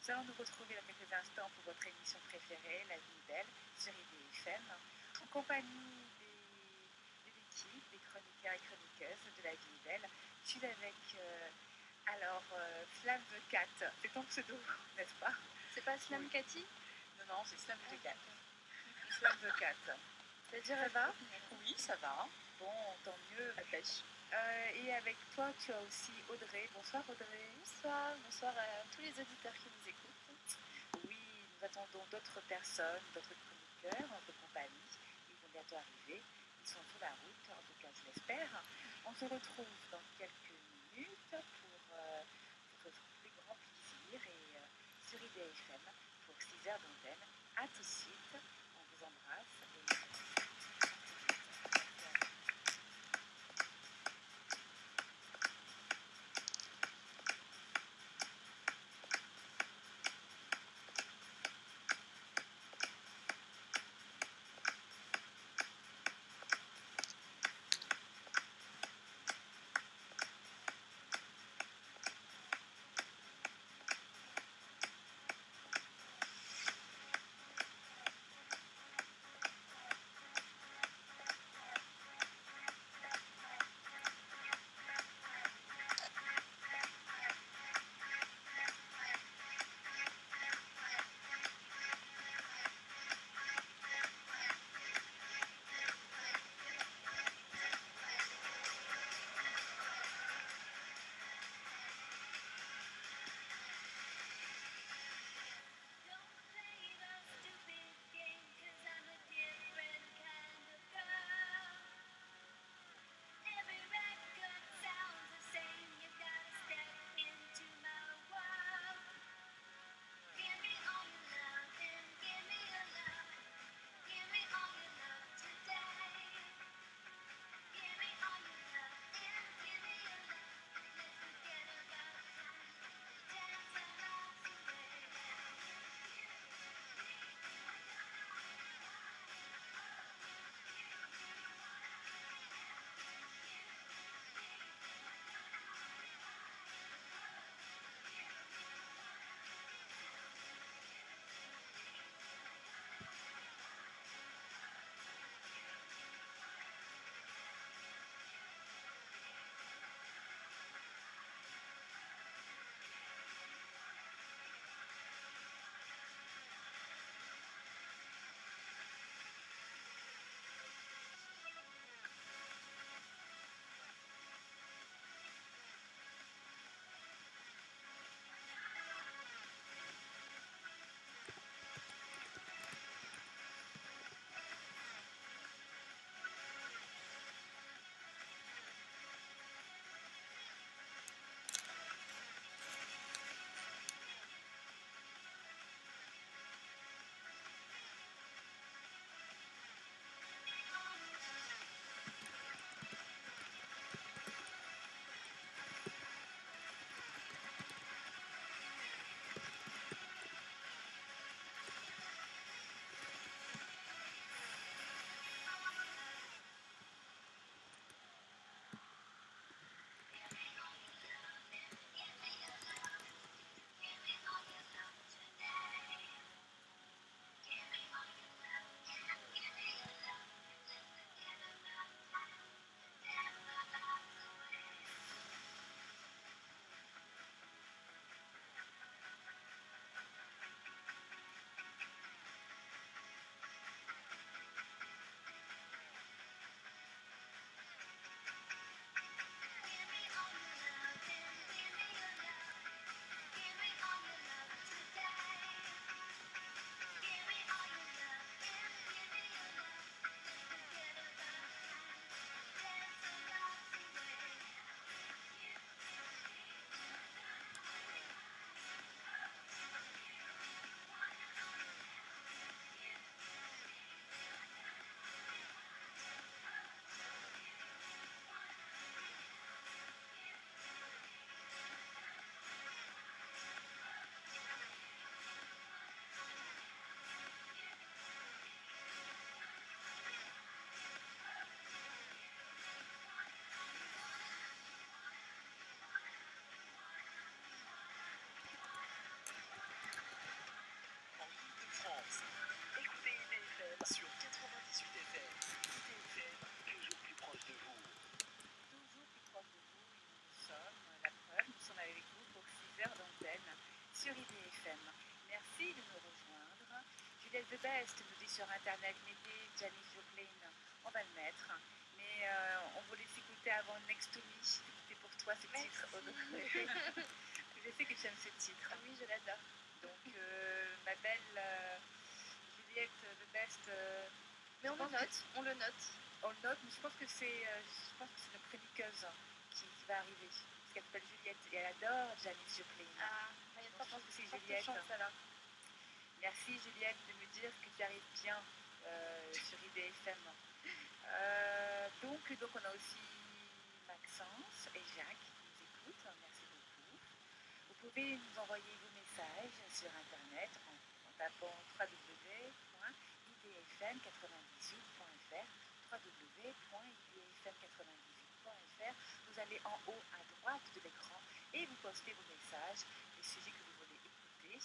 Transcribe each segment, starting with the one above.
Nous allons nous retrouver dans quelques instants pour votre émission préférée, La Vie est belle, sur IDFM, en compagnie de l'équipe, des chroniqueurs et chroniqueuses de La Vie est belle. Je suis avec, Flamme the Cat, c'est ton pseudo, n'est-ce pas? C'est pas Slam Oui. Cathy? Non, c'est Flamme the Cat. Flamme the Cat. C'est-à-dire, ça va? Oui, ça va. Bon, tant mieux. La pêche. Et avec toi, tu as aussi Audrey. Bonsoir Audrey. Bonsoir, bonsoir à tous les auditeurs qui nous écoutent. Oui, nous attendons d'autres personnes, d'autres chroniqueurs de compagnie. Ils vont bientôt arriver. Ils sont sur la route, en tout cas je l'espère. On se retrouve dans quelques minutes pour ce plus grand plaisir et sur IDFM pour 6 heures d'antenne. A tout de suite, on vous embrasse. sur IDFM. Merci de nous rejoindre. Juliette Debest nous dit sur internet, mettez Janis Joplin, on va le mettre. Mais on voulait s'écouter avant Next to Me. C'était pour toi ce titre, Audrey. Je sais que tu aimes ce titre. Oui, je l'adore. Donc, ma belle Juliette Debest. Mais on le note. On le note, mais je pense que c'est notre chroniqueuse qui va arriver. Parce qu'elle s'appelle Juliette et elle adore Janis Joplin. Ah, il y a je pense que c'est forte Juliette. chance alors. Merci Juliette de me dire que tu arrives bien sur IDFM. Donc on a aussi Maxence et Jacques qui nous écoutent. Merci beaucoup. Vous pouvez nous envoyer vos messages sur internet en tapant www.idfm98.fr www.idfm98.fr. Vous allez en haut à droite de l'écran et vous postez vos messages, les sujets que vous voulez écouter,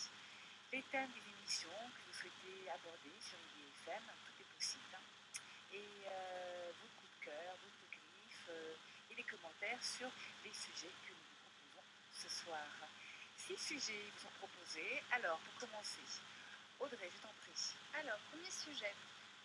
les thèmes des émissions que vous souhaitez aborder sur IDFM, tout est possible. Et vos coups de cœur, vos coups de griffe et les commentaires sur les sujets que nous vous proposons ce soir. 6 sujets vous sont proposés. Alors, pour commencer, Audrey, je t'en prie. Alors, premier sujet.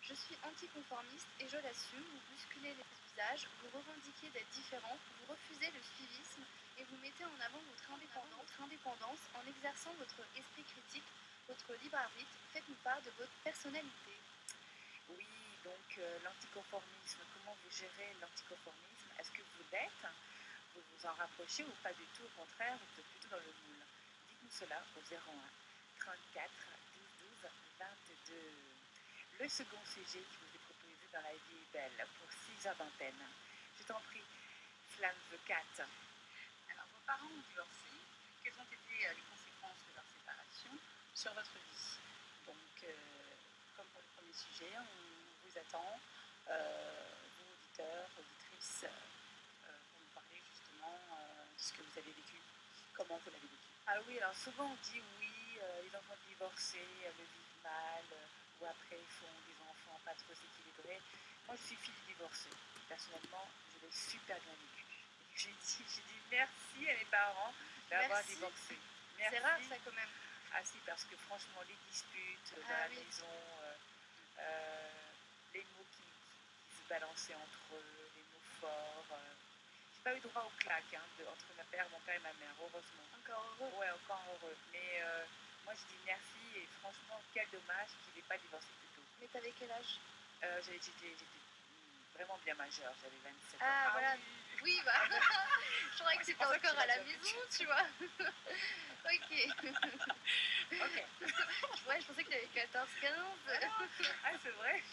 Je suis anticonformiste et je l'assume. Vous bousculez les usages, vous revendiquez d'être différent, vous refusez le suivisme et vous mettez en avant votre indépendance en exerçant votre esprit critique, votre libre arbitre. Faites-nous part de votre personnalité. Oui, donc l'anticonformisme, comment vous gérez l'anticonformisme? Est-ce que vous l'êtes? Vous vous en rapprochez ou pas du tout? Au contraire, vous êtes plutôt dans le moule. Dites-nous cela au 01 34 12 12 22. Le second sujet qui vous est proposé dans La vie est belle pour 6 heures d'antenne. Je t'en prie, Flamme the Cat. Alors, vos parents ont divorcé. Quelles ont été les conséquences de leur séparation sur votre vie? Donc, comme pour le premier sujet, on vous attend, vous auditeurs, auditrices, pour nous parler justement de ce que vous avez vécu, comment vous l'avez vécu. Ah oui, alors souvent on dit oui, les enfants divorcés le vivent mal, ou après ils font des enfants pas trop équilibrés. Moi je suis fille divorcée. Personnellement, je l'ai super bien vécu. J'ai dit merci à mes parents d'avoir divorcé. Merci. C'est rare ça quand même. Ah si, parce que franchement, les disputes dans la maison, les mots qui se balançaient entre eux, les mots forts. J'ai pas eu droit au claque entre mon père et ma mère, heureusement. Encore heureux. Ouais, encore heureux. Mais moi je dis merci et franchement, quel dommage qu'il n'ait pas divorcé plus tôt. Mais t'avais quel âge? J'étais vraiment bien majeure, j'avais 27 ans. Ah voilà, oui, bah, je croyais que c'était encore à la maison, tu vois. Ok. Ok. Ouais, je pensais que t'avais 14-15. Ah, c'est vrai?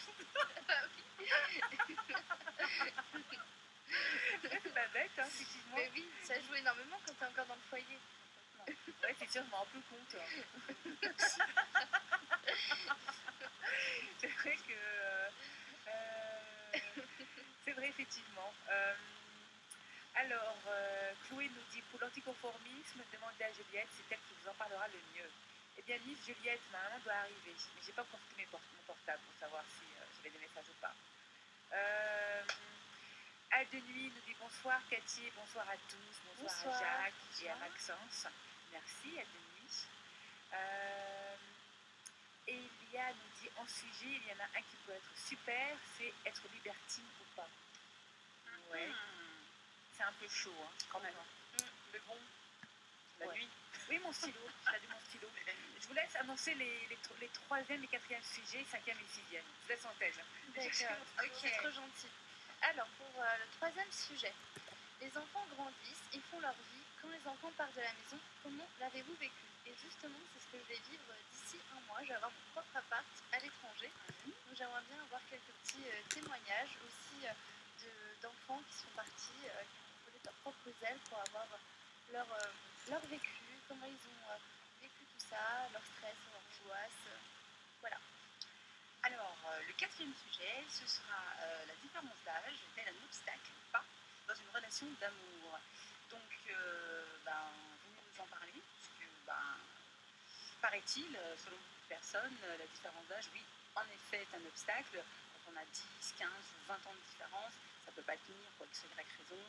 C'est pas bête, effectivement. Mais oui, ça joue énormément quand t'es encore dans le foyer. Ouais, c'est sûr, je m'en rends plus compte. C'est vrai que... c'est vrai, effectivement. Alors, Chloé nous dit, pour l'anticonformisme, demandez à Juliette, c'est elle qui vous en parlera le mieux. Eh bien, Miss Juliette, ma maman doit arriver, mais j'ai pas consulté mon portable pour savoir si j'avais des messages ou pas. Al de Nuit nous dit bonsoir Cathy, bonsoir à tous, bonsoir. À Jacques et à Maxence. Merci Al de Nuit. Elia nous dit en sujet, il y en a un qui peut être super, c'est être libertine ou pas. Ouais. C'est un peu chaud, quand même. Mais bon, la nuit. Oui, mon stylo. J'ai lu mon stylo. Je vous laisse annoncer les 3e et 4e sujets, 5e et 6e. Je vous laisse en thèse. D'accord, c'est trop gentil. Alors, pour le 3e sujet, les enfants grandissent, ils font leur vie. Quand les enfants partent de la maison, comment l'avez-vous vécu? Et justement, c'est ce que je vais vivre d'ici un mois. Je vais avoir mon propre appart à l'étranger. Donc, j'aimerais bien avoir quelques petits témoignages aussi d'enfants qui sont partis, qui ont volé leurs propres ailes pour avoir leur vécu, comment ils ont vécu tout ça, leur stress, leur angoisse. Voilà. Alors, le 4e sujet, ce sera la différence d'âge est-elle un obstacle ou pas dans une relation d'amour? Donc, venez nous en parler, puisque, paraît-il, selon beaucoup de personnes, la différence d'âge, oui, en effet, est un obstacle. Quand on a 10, 15 ou 20 ans de différence, ça ne peut pas tenir pour X ou Y raison,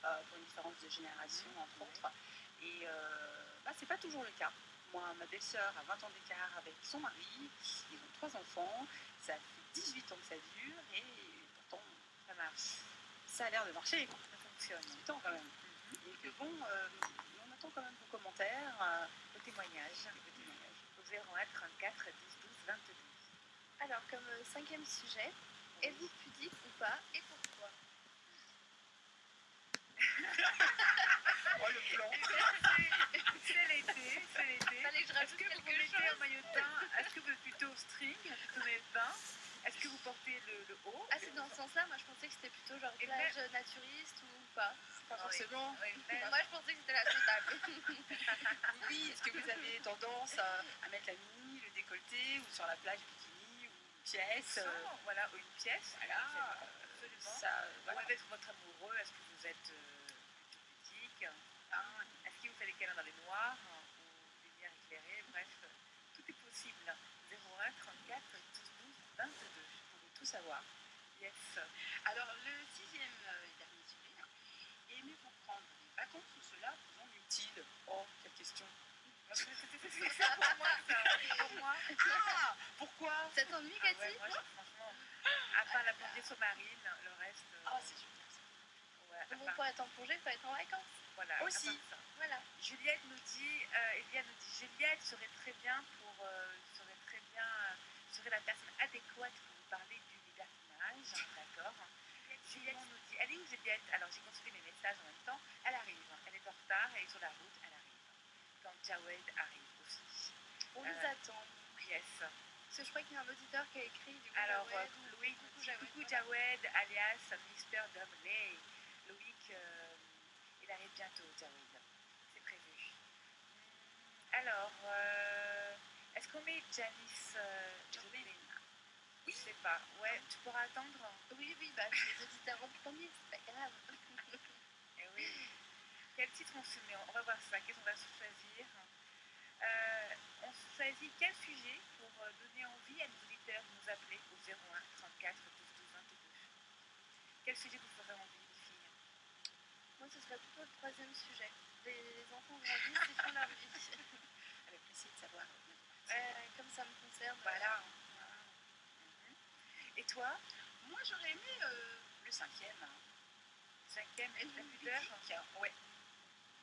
pour une différence de génération, entre autres. Et c'est pas toujours le cas. Moi, ma belle-sœur a 20 ans d'écart avec son mari. Ils ont 3 enfants. Ça fait 18 ans que ça dure et pourtant, Ça marche, ça a l'air de marcher. ça fonctionne. 18 ans quand même. Mhm. Et que bon, on attend quand même vos commentaires, Vos témoignages vos témoignages. au 01 34 10 12 22. Alors, comme cinquième sujet, êtes-vous pudique ou pas et pourquoi? Oh le plan. C'est l'été, c'est l'été. Fallait que je Est-ce rajoute que vous quelque mettez un chose. maillot de bain? Est-ce que vous êtes plutôt string, plutôt maillot de bain? Est-ce que vous portez le haut? Ah, c'est dans ce sens-là, moi je pensais que c'était plutôt genre Et plage naturiste ou pas. Pas forcément. Oui, mais- Moi je pensais que c'était la totale. Oui, est-ce que vous avez tendance à mettre la mini, le décolleté, ou sur la plage bikini, ou une pièce Sans, voilà, ou une pièce. Voilà, Absolument. ça, voilà. Ou avec votre amoureux, est-ce que vous êtes plutôt pudique? Est-ce qu'il vous fait des câlins dans les noirs ou lumière éclairée? Bref, tout est possible. 01 34 12 12 22. On veut tout savoir. Yes. Alors, le sixième et dernier sujet, aimez-vous prendre des vacances ou cela vous ennuie-t-il? Oh, quelle question. C'est pour moi, ça. Pour moi. Ah, pourquoi? Ça t'ennuie, Ah Cathy? ouais, moi, franchement, à part la plongée sous-marine, le reste. Ah, c'est génial ça. Ouais, à Bon, part- pour être en congé, il faut être en vacances. voilà, Aussi. à part ça. Voilà. Juliette nous dit, Elia nous dit, Juliette serait très bien serait la personne adéquate pour vous parler du libertinage, d'accord. Juliette nous dit, elle est où Juliette? Alors j'ai consulté mes messages en même temps, elle arrive, elle est en retard, elle est sur la route, elle arrive. Quand Jawed arrive aussi. On les attend. Yes. Parce que je crois qu'il y a un auditeur qui a écrit du coup, Alors, Jawed, Loïc, coucou Jawed. coucou Jawed, alias Mister Dumley. Loïc, il arrive bientôt, Jawed. C'est prévu. Alors, est-ce qu'on met Janice Joplin? Oui. Je sais pas. Ouais, tu pourras attendre? Oui, oui, bah les auditeurs en premier, c'est pas grave. Eh oui. Quel titre on se met? On va voir ça. Qu'est-ce qu'on va choisir? On choisit quel sujet pour donner envie à nos auditeurs de nous appeler au 01 34 12 12 22. Quel sujet vous ferait envie, les filles? Moi, ce serait plutôt le troisième sujet. Les enfants grandissent, ils font leur vie. Avec plaisir de savoir. Comme ça me concerne. Voilà. Et toi? Moi, j'aurais aimé le cinquième. Cinquième, Et la pudeur? Ouais.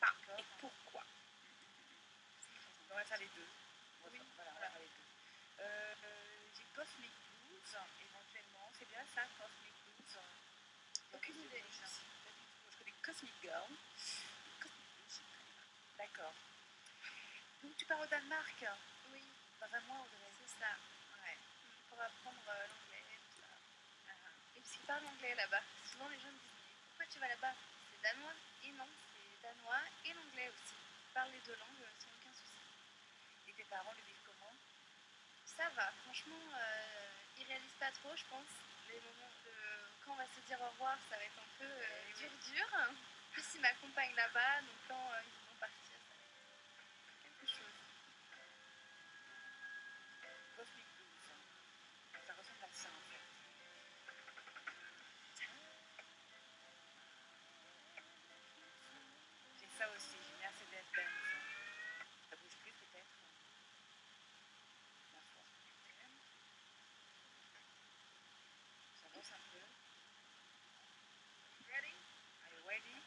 D'accord. Et pourquoi? On va faire les deux. Oui. Voilà, on va faire les deux. J'ai Cosmic Blues, éventuellement. C'est bien ça, Cosmic Blues? Aucune idée. Je sais pas du tout. Je connais Cosmic Girl. Cosmic Blues, je ne connais pas. D'accord. Donc tu pars au Danemark? Oui, Dans un mois, Audrey? c'est ça. Ouais. Pour apprendre l'anglais et tout ça. Uh-huh. Et parce qu'ils parlent anglais là-bas. Souvent les gens me disent mais pourquoi tu vas là-bas? C'est danois. Et non, c'est danois et l'anglais aussi. Ils parlent les deux langues sans aucun souci. Et tes parents le vivent comment? Ça va, franchement, ils réalisent pas trop, je pense. Les moments quand on va se dire au revoir, ça va être un peu dur. Plus ils m'accompagnent là-bas, donc quand ils vont partir, ça va être quelque chose. Cosmic Blues. Ça ressemble à ça, en fait. J'ai ça aussi, j'ai Mercedes-Benz. Ça bouge plus, peut-être? La force peut-être. J'avance un peu. Ready? Are you ready?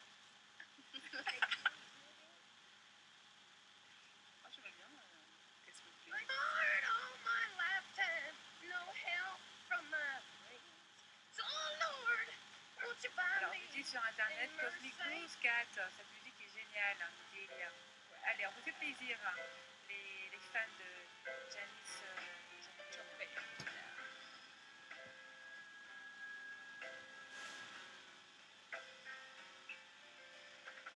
Moi, j'aimerais bien Cosmic Blues. My heart on my lifetime, no help from my friends. So Lord, won't you buy Alors, me? on dit sur internet Cosmic Blues 4. Cette musique est géniale, hein, nous dit Elia. Allez, on vous fait plaisir.